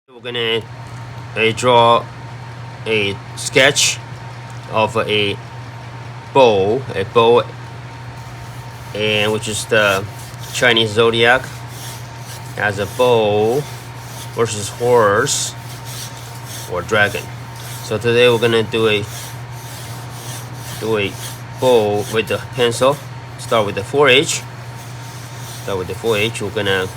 We're gonna draw a sketch of a bow, and which is the Chinese zodiac, as a bow versus horse or dragon. So today we're gonna do a bow with the pencil. Start with the 4H. We're gonna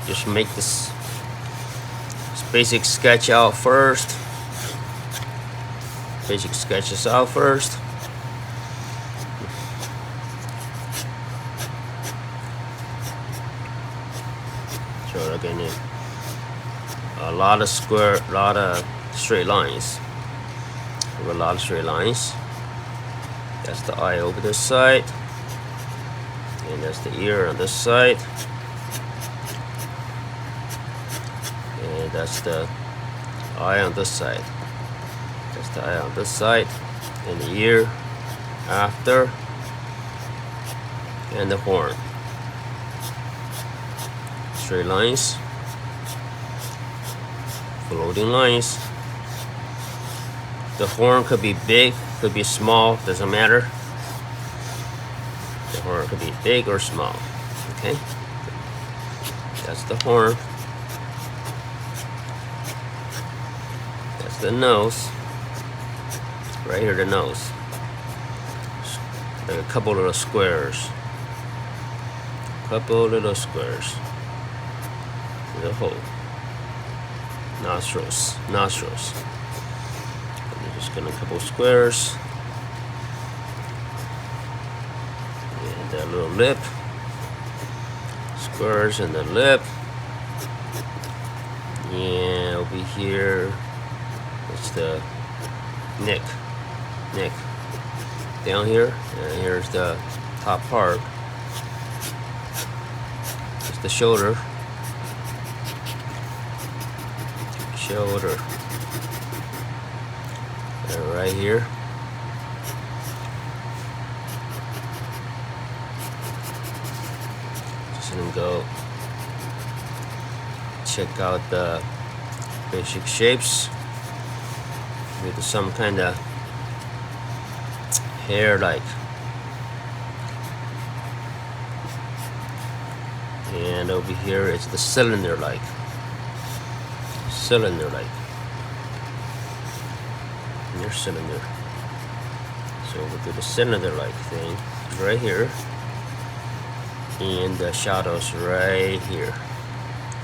just make this basic sketch out first. Basic sketches out first. So again, a lot of straight lines. A lot of straight lines. That's the eye over this side, and that's the ear on this side, and that's the eye on this side. That's the eye on this side, and the ear after, and the horn. Straight lines, floating lines. The horn could be big, could be small, doesn't matter. The horn could be big or small. Okay, that's the horn. That's the nose. Right here, the nose. Like a couple little squares. The hole. Nostrils. I'm just gonna couple squares. And that little lip. Squares and the lip. And over here, it's the neck. Down here, and here's the top part. It's the shoulder. And right here. Just gonna go check out the basic shapes with some kind of hair like, and over here it's the cylinder like. Near cylinder. So we'll do the cylinder like thing right here, and the shadows right here,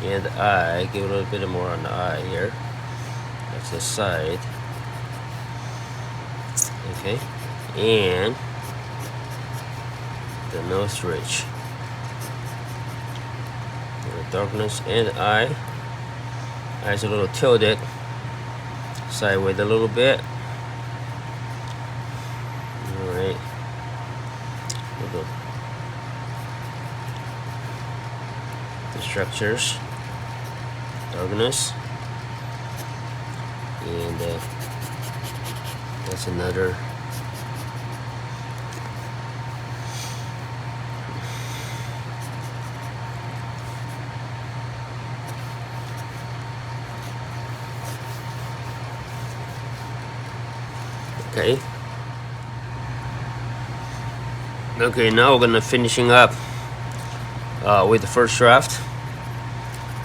and the eye, give a little bit more on the eye here. That's the side. Okay, and the nose ridge, the darkness, and the eye. Eye's a little tilted sideways a little bit. Alright. The structures, darkness, and that's another. Okay, now we're gonna finishing up with the first draft.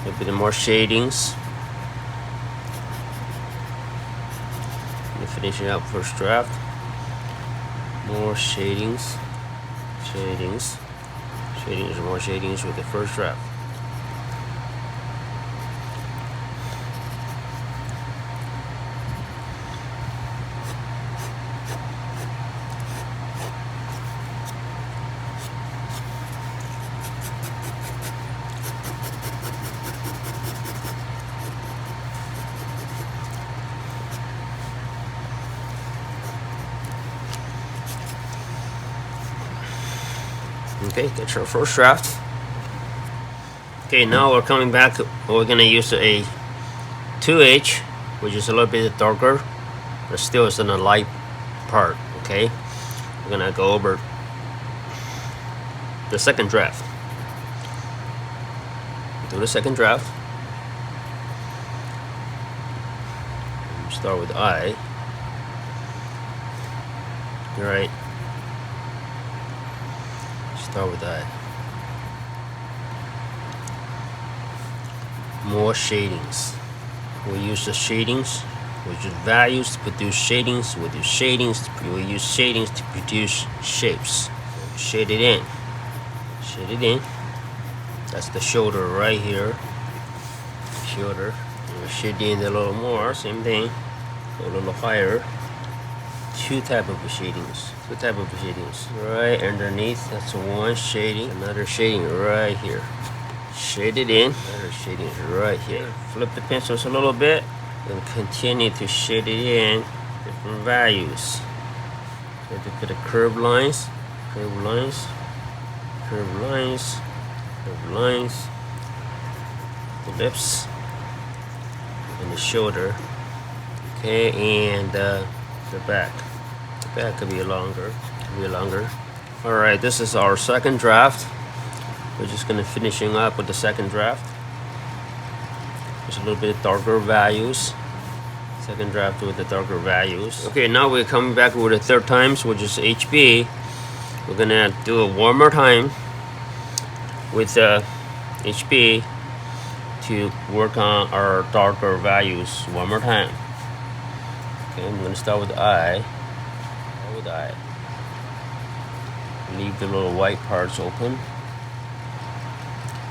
A bit more shadings. Finishing up first draft. More shadings, more shadings with the first draft. Okay, that's our first draft. Okay, now we're coming back. We're gonna use a 2H, which is a little bit darker, but still is in a light part. Okay, we're gonna go over the second draft. Do the second draft. Start with I. Right. Start with I. More shadings. We use the shadings. We use values to produce shadings. We use shadings to produce shapes. Shade it in. Shade it in. That's the shoulder right here. Shoulder. We shade in a little more. Same thing. Go a little higher. Two type of shadings. Right underneath. That's one shading. Another shading right here. Shade it in. Another shading right here. Flip the pencils a little bit and continue to shade it in. Different values. So to put the curved lines, curved lines, curved lines, curved lines. The lips and the shoulder. Okay, and the back. The back could be longer. All right, this is our second draft. We're just gonna finishing up with the second draft. Just a little bit darker values. Second draft with the darker values. Okay, now we're coming back with the third time, which is HB. We're gonna do it one more time with HB to work on our darker values one more time. Okay, I'm gonna start with I. Leave the little white parts open.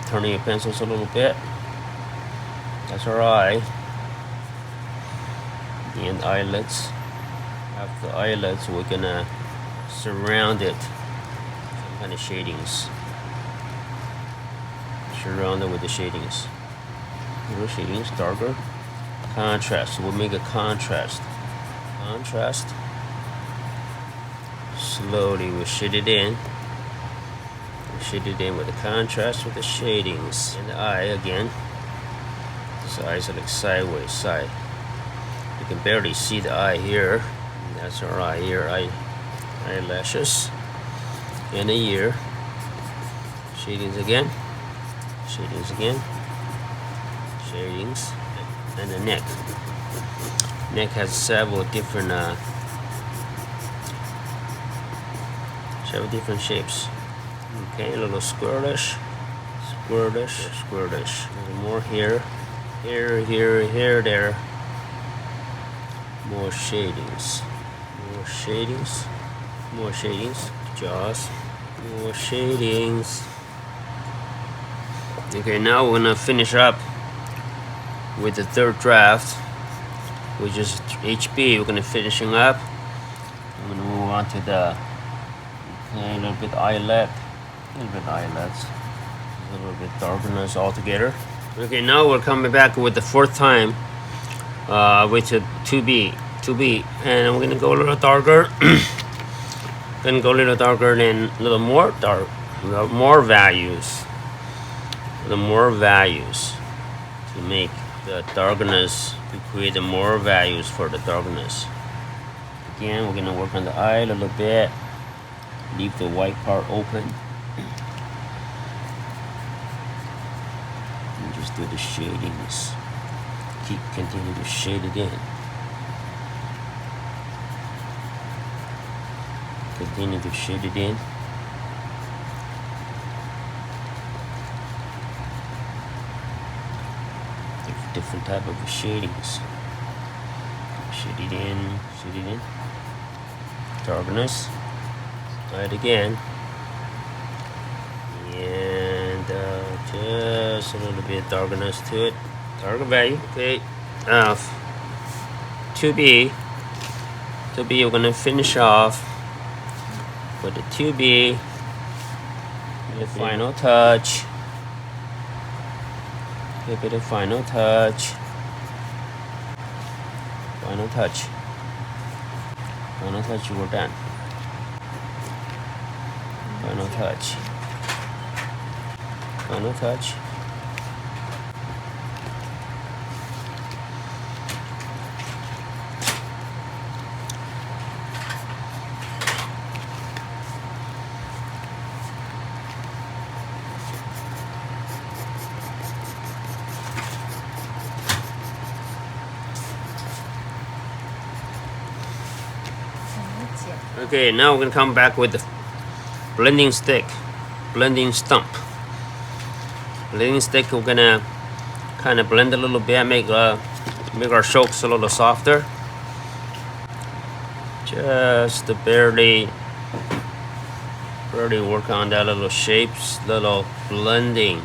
Turning your pencils a little bit. That's our eye. And eyelets. After the eyelets, we're gonna surround it. Some kind of shadings. Surround it with the shadings. Little shadings, darker. Contrast. We'll make a contrast. Contrast. Slowly we'll shade it in. Shade it in with the contrast with the shadings. And the eye again. This eyes are like sideways side. You can barely see the eye here. And that's our eye here. Eyelashes. And the ear. Shadings again. Shadings again. Shadings. And the neck. Neck has several different shapes. Okay, a little squirrelish. A little more here. Here, there. More shadings. Jaws. More shadings. Okay, now we're gonna finish up with the third draft, which is HB. We're gonna finishing up. I'm gonna move on to the a little bit eyelets, a little bit darkness altogether. Okay, now we're coming back with the fourth time with the 2B, and we're gonna go a little darker. Then go a little darker, then a little more dark, more values, to make the darkness, to create the more values for the darkness. Again, we're gonna work on the eye a little bit. Leave the white part open. And just do the shadings. Continue to shade it in. Continue to shade it in. Different type of shadings. Shade it in. Darkness. Try it again. And just a little bit darkness to it. Darker value. Okay. 2B. We're gonna finish off with the 2B. The final touch. Give it a final touch. Final touch. We're done. Final touch. Okay, now we're gonna come back with the blending stick, blending stump. Blending stick, we're gonna kind of blend a little bit, make our strokes a little softer. Just to barely work on that little shapes, little blending.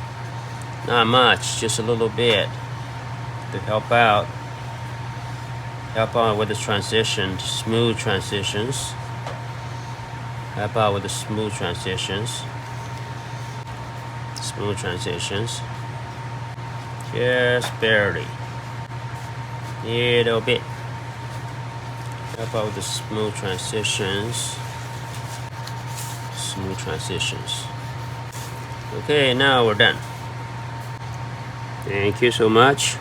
Not much, just a little bit to help out with the transition, smooth transitions. Help out with the smooth transitions. Smooth transitions. Just barely. Little bit. Help out with the smooth transitions. Smooth transitions. Okay, now we're done. Thank you so much.